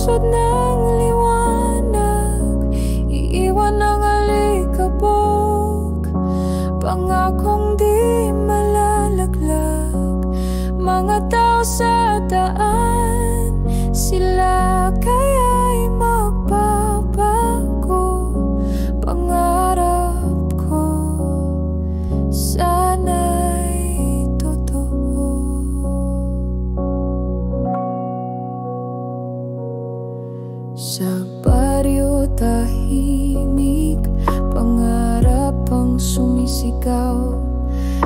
lungsod ng liwanag, iiwan ang alikabok, pangakong di malalaglag. Mga tao sa daan, sila kaya'y magbabago. Pangarap ko, sana'y totoo. Sa baryo tahimik, pangarap ang sumisigaw.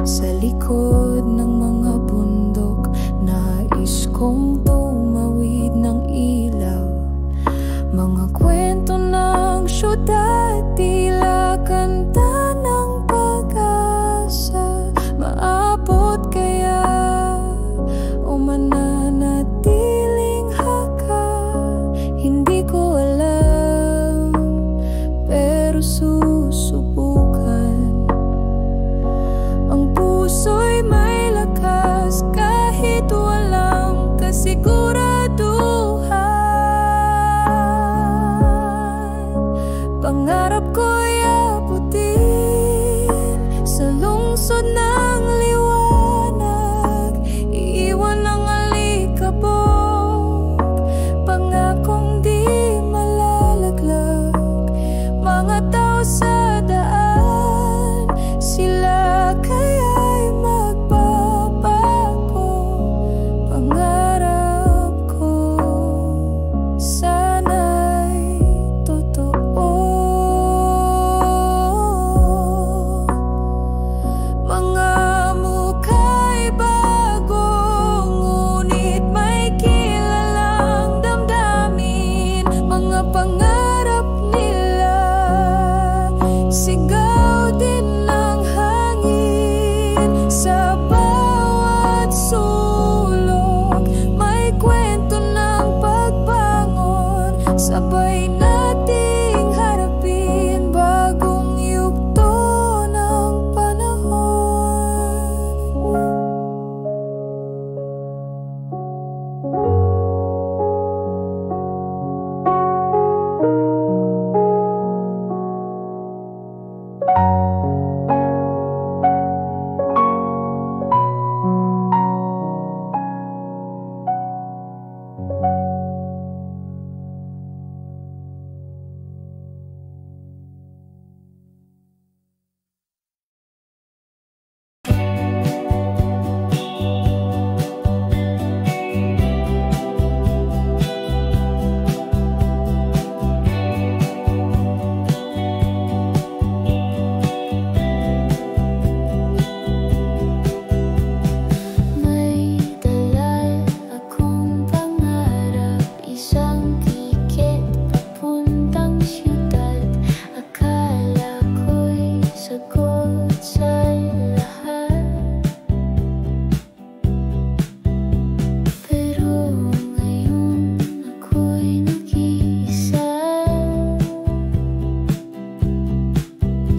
Sa likod ng mga bundok, nais kong tumawid ng ilaw. Mga kwento ng syudad, tila kanta ng pag-asa. Maabot kaya o mananatiling haka, hindi ko alam, pero susubukan. Ang puso'y may lakas kahit walang kasiguraduhan. Pangarap ko'y abutin sa lungsod ng liwanag, iiwan ang alikabok, pangakong di malalaglag. Mga tao sa daan, sila kaya'y magbabago. Pangarap ko, sana'y totoo. Mga mukha'y bago, ngunit may kilalang damdamin. Mga pangarap nila, sigaw din ng hangin. Sa bawat sulok, may kwento ng pagbangon. Sabay nating harapin bagong yugto ng panahon. May dala akong pangarap, isang tiket papuntang siyudad. Akala ko'y sagot sa lahat, pero ngayon ako'y nag-iisa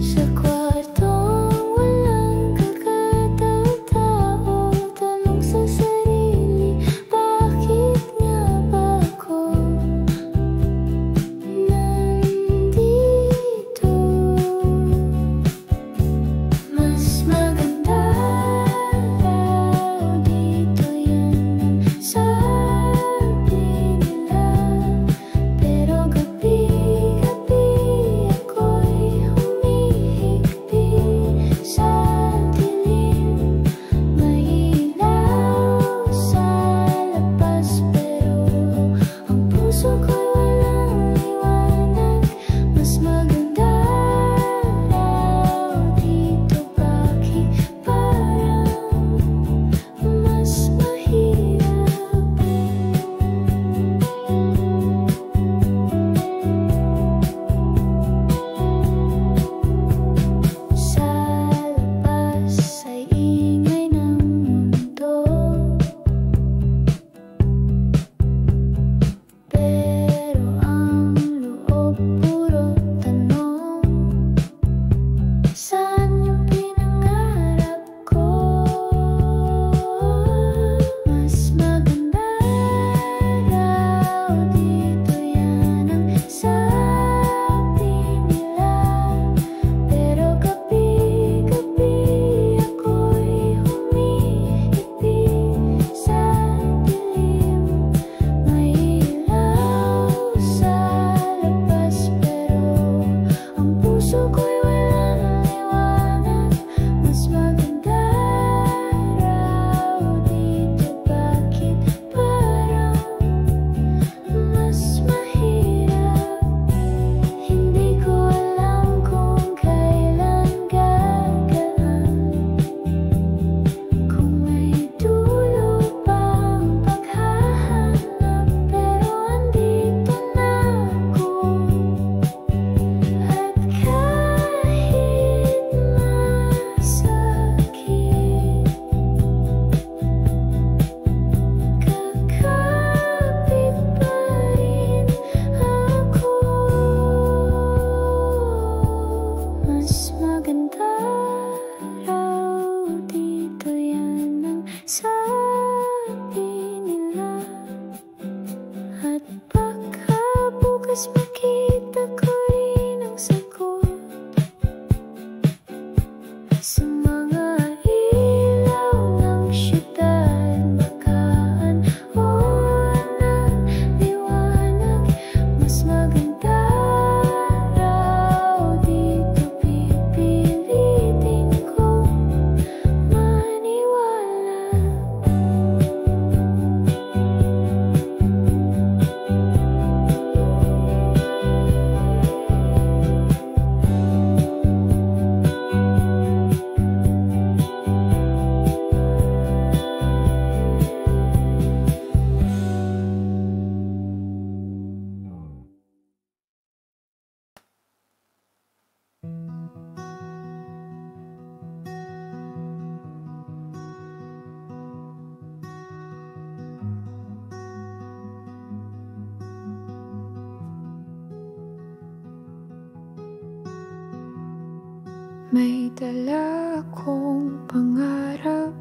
sa kwartong walang kakatao-tao. Tanong sa sarili, bakit nga ba ako nandito? Mas maganda raw dito, yan ang sabi nila. Pero gabi-gabi ako'y humihigpit sa dilim. May ilaw sa labas, pero ang puso ko'y walang liwanag. Mas maganda raw dito, bakit parang mas mahirap? Sa labas ay ingay ng mundo, pero mas makita ko rin ang sagot sa mga ilaw ng syudad. Makaan o ng liwanag, mas maganda raw dito. Pipilitin kong maniwala. May dala akong pangarap,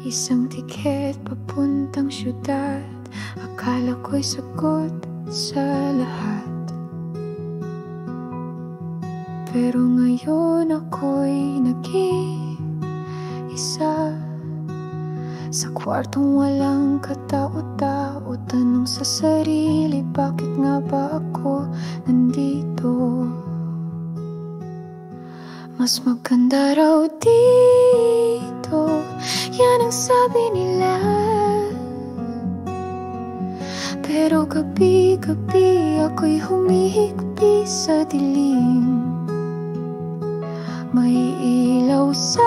isang tiket papuntang syudad. Akala ko'y sagot sa lahat, pero ngayon ako'y nag-iisa sa kwartong walang katao-tao. Tanong sa sarili, bakit nga ba ako nandito? Mas maganda raw dito, yan ang sabi nila. Pero gabi-gabi ako'y humihigpi sa dilim. May ilaw sa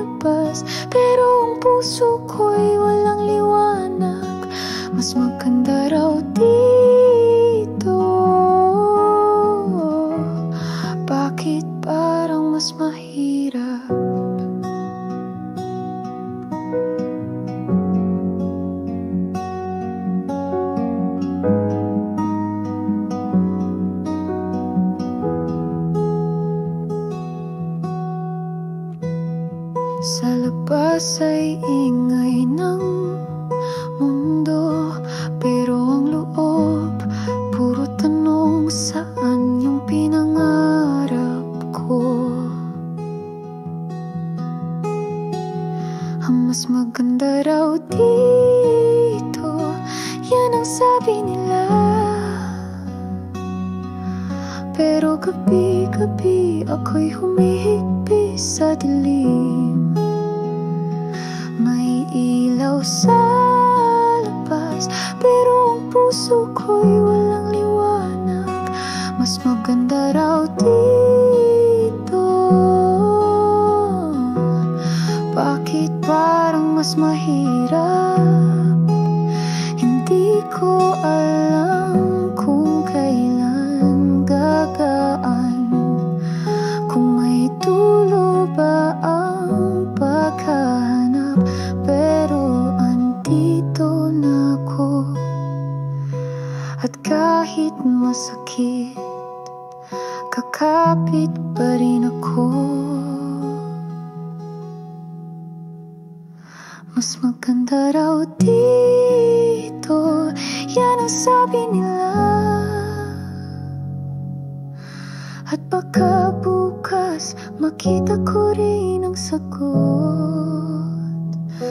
labas, pero ang puso ko'y walang liwanag. Mas maganda raw dito. Bakit parang mas mahirap? Sa labas ay ingay ng mundo, pero ang loob puro tanong, saan yung pinangarap ko? Ang mas maganda raw dito, yan ang sabi nila. Pero gabi-gabi ako'y humihigpi sa dilim. May ilaw sa labas, pero ang puso ko'y walang liwanag. Mas maganda raw dito. Bakit parang mas mahirap? Hindi ko alam kung kailan gagaan, kung may dulo ba ang paghahanap. Pero andito na ako, at kahit masakit, kakapit pa rin ako. Mas maganda raw dito, yan ang sabi nila. At baka bukas makita ko rin ang sagot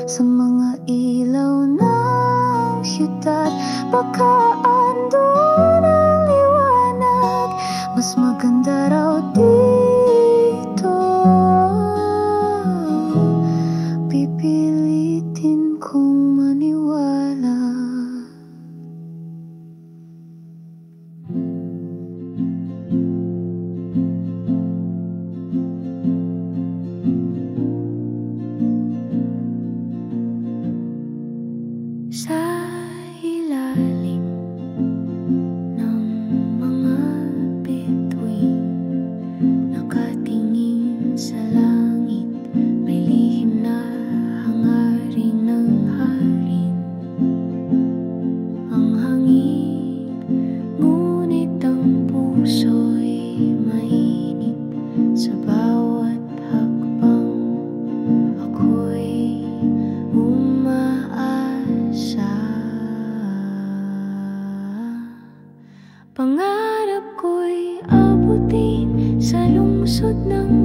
sa mga ilaw ng syudad. Baka andun ang liwanag. Mas maganda raw dito. Pipilitin kong maniwala. Sa ilalim ng mga bituin, Pangarap ko'y abutin sa lungsod ng